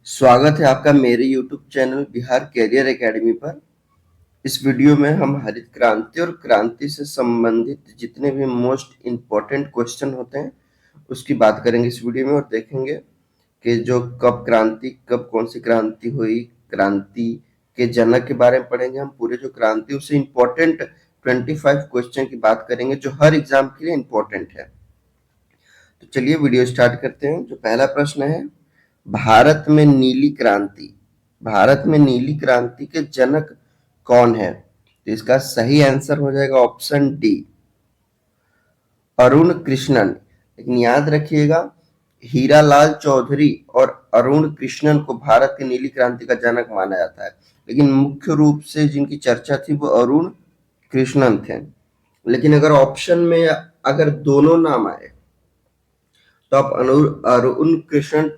स्वागत है आपका मेरे YouTube channel Bihar career academy पर। इस वीडियो में हम हरित क्रांति और क्रांति से संबंधित जितने भी मोस्ट इम्पोर्टेंट क्वेश्चन होते हैं उसकी बात करेंगे इस वीडियो में और देखेंगे कि जो कब कौन सी क्रांति हुई, क्रांति के जनक के बारे में पढ़ेंगे। हम पूरे जो क्रांति उससे इम्पोर्टेंट 25 क्वेश्चन की बात करेंगे जो हर एग्जाम के लिए इम्पोर्टेंट है। तो चलिए वीडियो स्टार्ट करते हैं। जो पहला प्रश्न है, भारत में नीली क्रांति के जनक कौन है? तो इसका सही आंसर हो जाएगा ऑप्शन डी, अरुण कृष्णन। लेकिन याद रखिएगा, हीरालाल चौधरी और अरुण कृष्णन को भारत की नीली क्रांति का जनक माना जाता है, लेकिन मुख्य रूप से जिनकी चर्चा थी वो अरुण कृष्णन थे। लेकिन अगर ऑप्शन में अगर दोनों नाम आए तो आप अरुण कृष्णन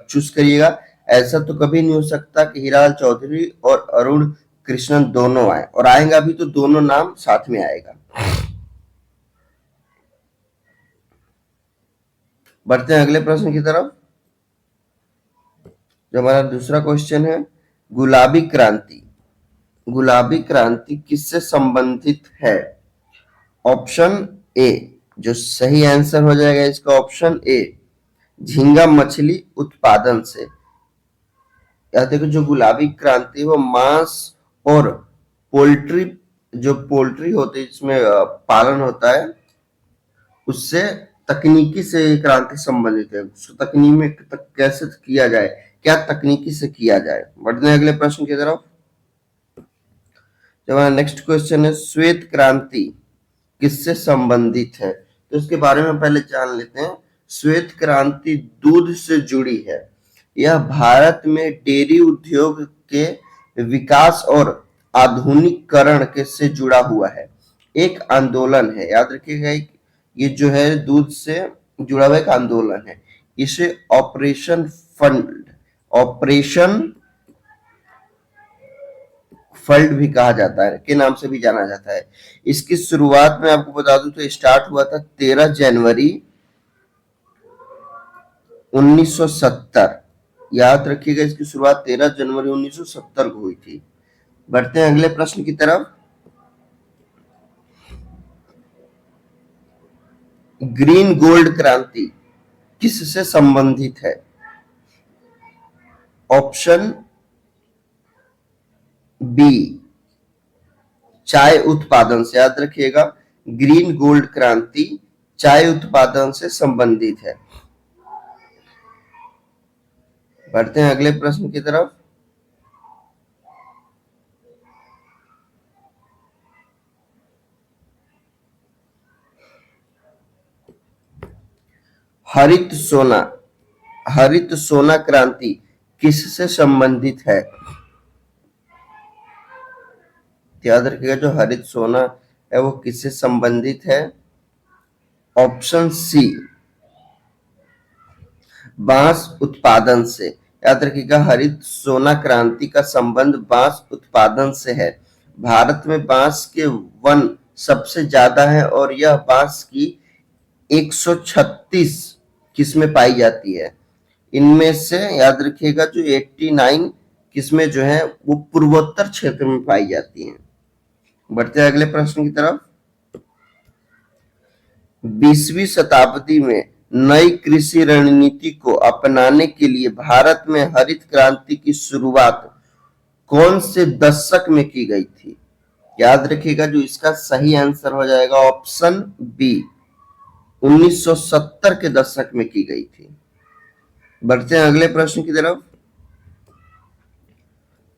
चूज करिएगा। ऐसा तो कभी नहीं हो सकता कि हीरालाल चौधरी और अरुण कृष्णन दोनों आए, और आएगा भी तो दोनों नाम साथ में आएगा। बढ़ते हैं अगले प्रश्न की तरफ। जो हमारा दूसरा क्वेश्चन है, गुलाबी क्रांति किससे संबंधित है? ऑप्शन ए, जो सही आंसर हो जाएगा इसका ऑप्शन ए, झींगा मछली उत्पादन से। याद देखो, जो गुलाबी क्रांति वो मांस और पोल्ट्री, जो पोल्ट्री होती है जिसमें पालन होता है, उससे तकनीकी से क्रांति संबंधित है। तकनीक में कैसे किया जाए, क्या तकनीकी से किया जाए। बढ़ते हैं अगले प्रश्न की तरफ। जो हमारा नेक्स्ट क्वेश्चन है, श्वेत क्रांति किससे संबंधित है? तो इसके बारे में पहले जान लेते हैं। श्वेत क्रांति दूध से जुड़ी है। यह भारत में डेयरी उद्योग के विकास और आधुनिकीकरण के से जुड़ा हुआ है, एक आंदोलन है। याद रखिएगा, ये जो है दूध से जुड़ा हुआ एक आंदोलन है। इसे ऑपरेशन फल्ड भी कहा जाता है, के नाम से भी जाना जाता है। इसकी शुरुआत में आपको बता दूं तो स्टार्ट हुआ था 13 जनवरी 1970। याद रखिएगा, इसकी शुरुआत 13 जनवरी 1970 को हुई थी। बढ़ते हैं अगले प्रश्न की तरफ। ग्रीन गोल्ड क्रांति किससे संबंधित है? ऑप्शन बी, चाय उत्पादन से। याद रखिएगा, ग्रीन गोल्ड क्रांति चाय उत्पादन से संबंधित है। बढ़ते हैं अगले प्रश्न की तरफ। हरित सोना क्रांति किससे संबंधित है? याद रखिएगा, जो हरित सोना है वो किससे संबंधित है? ऑप्शन सी, बांस उत्पादन से। याद रखिएगा, हरित सोना क्रांति का संबंध बांस उत्पादन से है। भारत में बांस के वन सबसे ज्यादा है और यह बांस की 136 किस्में पाई जाती है। इनमें से याद रखिएगा, जो 89 किस्में जो है वो पूर्वोत्तर क्षेत्र में पाई जाती हैं। बढ़ते हैं अगले प्रश्न की तरफ। 20वीं शताब्दी में नई कृषि रणनीति को अपनाने के लिए भारत में हरित क्रांति की शुरुआत कौन से दशक में की गई थी? याद रखिएगा, जो इसका सही आंसर हो जाएगा ऑप्शन बी, 1970 के दशक में की गई थी। बढ़ते हैं अगले प्रश्न की तरफ।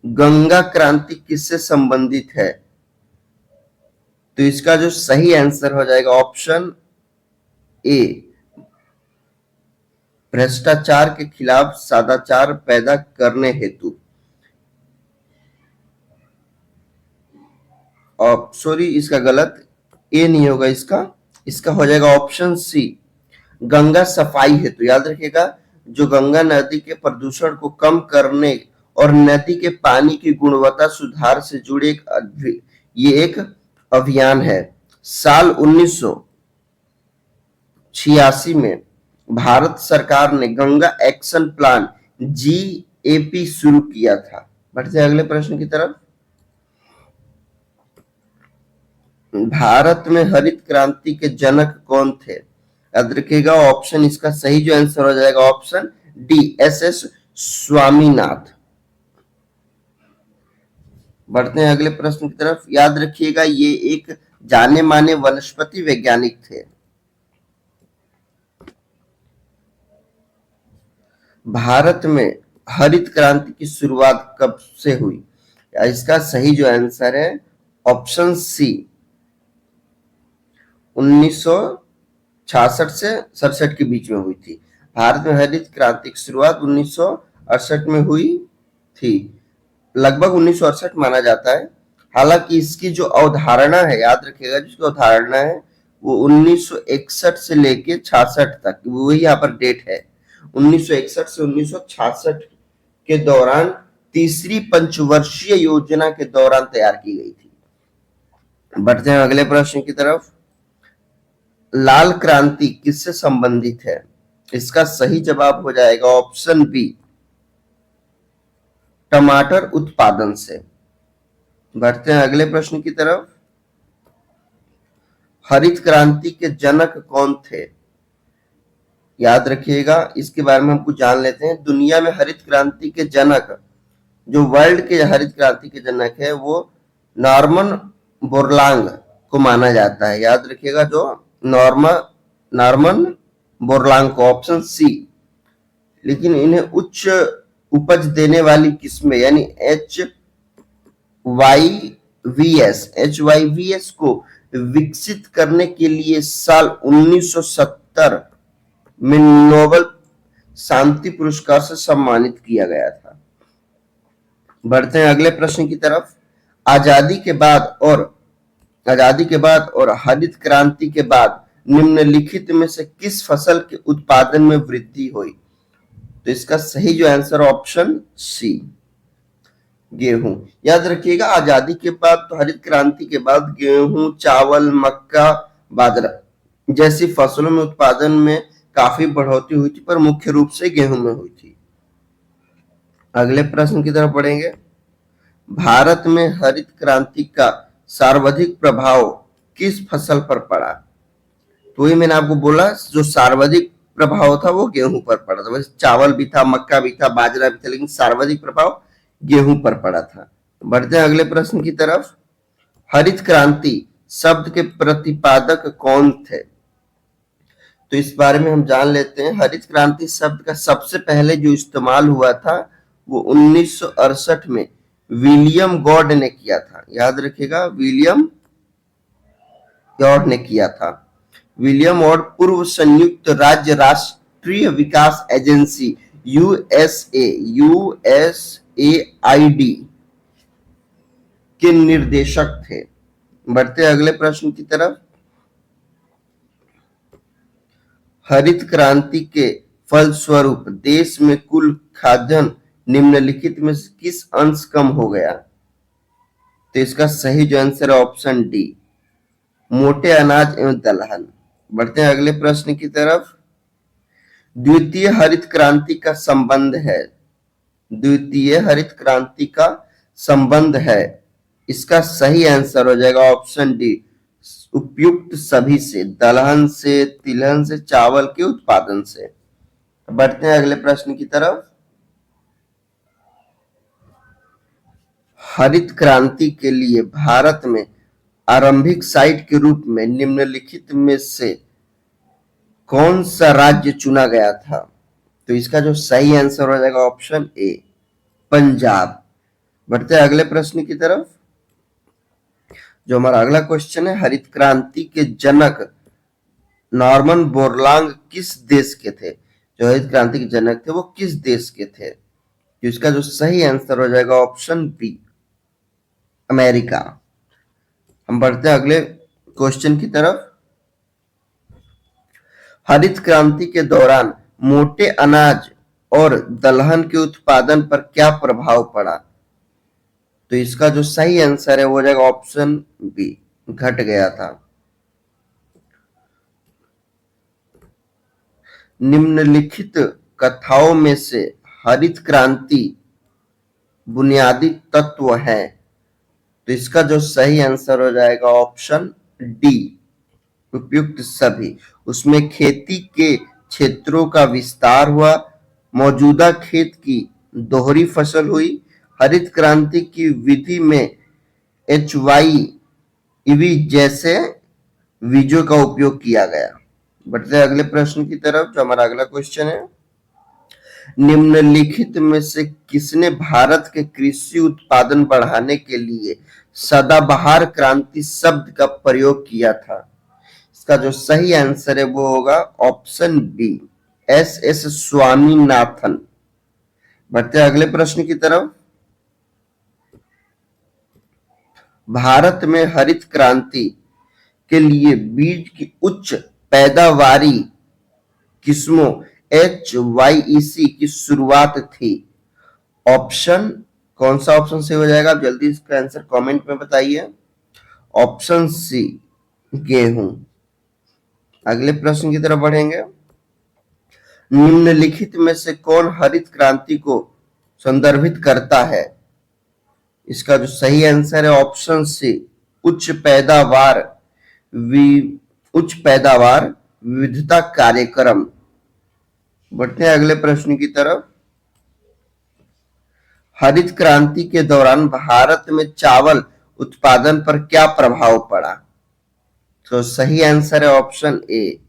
गंगा क्रांति किससे संबंधित है? तो इसका जो सही आंसर हो जाएगा ऑप्शन ए, भ्रष्टाचार के खिलाफ सदाचार पैदा करने हेतु। सॉरी, इसका गलत, ए नहीं होगा, इसका हो जाएगा ऑप्शन सी, गंगा सफाई हेतु। याद रखिएगा, जो गंगा नदी के प्रदूषण को कम करने और नदी के पानी की गुणवत्ता सुधार से जुड़े ये एक अभियान है। साल 1986 में भारत सरकार ने गंगा एक्शन प्लान एपी शुरू किया था? बढ़ते हैं अगले प्रश्न की तरफ। भारत में हरित क्रांति के जनक कौन थे? याद रखिएगा ऑप्शन, इसका सही जो आंसर हो जाएगा ऑप्शन डी, एस स्वामीनाथ। बढ़ते हैं अगले प्रश्न की तरफ। याद रखिएगा ये एक जाने माने वनस्पति वैज्ञानिक थे। भारत में हरित क्रांति की शुरुआत कब से हुई? इसका सही जो आंसर है ऑप्शन सी, 1966 से 67 के बीच में हुई थी। भारत में हरित क्रांति की शुरुआत 1968 में हुई थी, लगभग 1968 माना जाता है। हालांकि इसकी जो अवधारणा है, याद रखिएगा जिसकी अवधारणा है वो 1961 से लेके 66 तक, वही यहाँ पर डेट है, 1961 से 1966 के दौरान तीसरी पंचवर्षीय योजना के दौरान तैयार की गई थी। बढ़ते हैं अगले प्रश्न की तरफ। लाल क्रांति किससे संबंधित है? इसका सही जवाब हो जाएगा ऑप्शन बी, टमाटर उत्पादन से। बढ़ते हैं अगले प्रश्न की तरफ। हरित क्रांति के जनक कौन थे? याद रखिएगा इसके बारे में हम कुछ जान लेते हैं। दुनिया में हरित क्रांति के जनक, जो वर्ल्ड के हरित क्रांति के जनक है वो नॉर्मन बोरलांग को माना जाता है। याद रखिएगा जो नॉर्मन बोरलांग को, ऑप्शन सी। लेकिन इन्हें उच्च उपज देने वाली किस्में यानी HYVS को विकसित करने के लिए साल 1970 में नोबेल शांति पुरस्कार से सम्मानित किया गया था। बढ़ते हैं अगले प्रश्न की तरफ। आजादी के बाद और हरित क्रांति के बाद निम्नलिखित में से किस फसल के उत्पादन में वृद्धि हुई? तो इसका सही जो आंसर ऑप्शन सी, गेहूं। याद रखिएगा आजादी के बाद तो हरित क्रांति के बाद गेहूं, चावल, मक्का, बाजरा जैसी फसलों में उत्पादन में काफी बढ़ोतरी हुई थी, पर मुख्य रूप से गेहूं में हुई थी। अगले प्रश्न की तरफ बढ़ेंगे। भारत में हरित क्रांति का सर्वाधिक प्रभाव किस फसल पर पड़ा? तो ये मैंने आपको बोला जो सर्वाधिक प्रभाव था वो गेहूं पर पड़ा था। वैसे चावल भी था, मक्का भी था, बाजरा भी था, लेकिन सर्वाधिक प्रभाव गेहूं पर पड़ा था। बढ़ते हैं अगले प्रश्न की तरफ। हरित क्रांति शब्द के प्रतिपादक कौन थे? तो इस बारे में हम जान लेते हैं। हरित क्रांति शब्द का सबसे पहले जो इस्तेमाल हुआ था वो 1968 में विलियम गॉड ने किया था। याद रखिएगा विलियम गॉड ने किया था। विलियम गॉड पूर्व संयुक्त राज्य राष्ट्रीय विकास एजेंसी USAID के निर्देशक थे। बढ़ते अगले प्रश्न की तरफ। हरित क्रांति के फलस्वरूप देश में कुल खाद्यान्न निम्नलिखित में से किस अंश कम हो गया? तो इसका सही जो आंसर है ऑप्शन डी, मोटे अनाज एवं दलहन। बढ़ते हैं अगले प्रश्न की तरफ। द्वितीय हरित क्रांति का संबंध है, द्वितीय हरित क्रांति का संबंध है, इसका सही आंसर हो जाएगा ऑप्शन डी, उपयुक्त सभी से, दलहन से, तिलहन से, चावल के उत्पादन से। बढ़ते हैं अगले प्रश्न की तरफ। हरित क्रांति के लिए भारत में आरंभिक साइट के रूप में निम्नलिखित में से कौन सा राज्य चुना गया था? तो इसका जो सही आंसर हो जाएगा ऑप्शन ए, पंजाब। बढ़ते हैं अगले प्रश्न की तरफ। जो हमारा अगला क्वेश्चन है, हरित क्रांति के जनक नॉर्मन बोरलांग किस देश के थे? जो हरित क्रांति के जनक थे वो किस देश के थे? तो इसका जो सही आंसर हो जाएगा ऑप्शन बी, अमेरिका। हम बढ़ते हैं अगले क्वेश्चन की तरफ। हरित क्रांति के दौरान मोटे अनाज और दलहन के उत्पादन पर क्या प्रभाव पड़ा? तो इसका जो सही आंसर है वो हो जाएगा ऑप्शन बी, घट गया था। निम्नलिखित कथाओं में से हरित क्रांति बुनियादी तत्व है, तो इसका जो सही आंसर हो जाएगा ऑप्शन डी, उपयुक्त सभी। उसमें खेती के क्षेत्रों का विस्तार हुआ, मौजूदा खेत की दोहरी फसल हुई, हरित क्रांति की विधि में HYEV जैसे बीजों का उपयोग किया गया। बढ़ते अगले प्रश्न की तरफ, जो हमारा अगला क्वेश्चन है, निम्नलिखित में से किसने भारत के कृषि उत्पादन बढ़ाने के लिए सदाबहार क्रांति शब्द का प्रयोग किया था? इसका जो सही आंसर है वो होगा ऑप्शन बी, SS स्वामीनाथन। बढ़ते अगले प्रश्न की तरफ, भारत में हरित क्रांति के लिए बीज की उच्च पैदावारी किस्मों HYEC की शुरुआत थी। ऑप्शन कौन सा ऑप्शन से हो जाएगा? आप जल्दी इसका आंसर कमेंट में बताइए। ऑप्शन सी, गेहूं। अगले प्रश्न की तरफ बढ़ेंगे। निम्नलिखित में से कौन हरित क्रांति को संदर्भित करता है? इसका जो सही आंसर है ऑप्शन सी, उच्च पैदावार विविधता कार्यक्रम। बढ़ते हैं अगले प्रश्न की तरफ। हरित क्रांति के दौरान भारत में चावल उत्पादन पर क्या प्रभाव पड़ा? तो सही आंसर है ऑप्शन ए,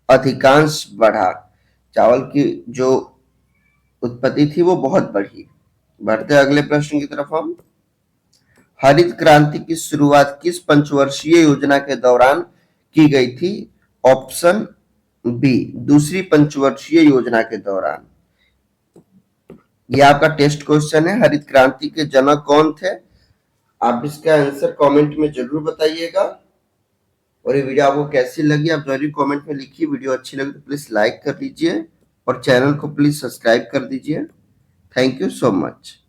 अधिकांश बढ़ा। चावल की जो उत्पत्ति थी वो बहुत बढ़ी। बढ़ते अगले प्रश्न की तरफ हम, हरित क्रांति की शुरुआत किस पंचवर्षीय योजना के दौरान की गई थी? ऑप्शन बी, दूसरी पंचवर्षीय योजना के दौरान। यह आपका टेस्ट क्वेश्चन है। हरित क्रांति के जनक कौन थे? आप इसका आंसर कमेंट में जरूर बताइएगा। और ये वीडियो आपको कैसी लगी आप जरूर कमेंट में लिखिए। वीडियो अच्छी लगी तो प्लीज लाइक कर लीजिए और चैनल को प्लीज सब्सक्राइब कर दीजिए। Thank you so much.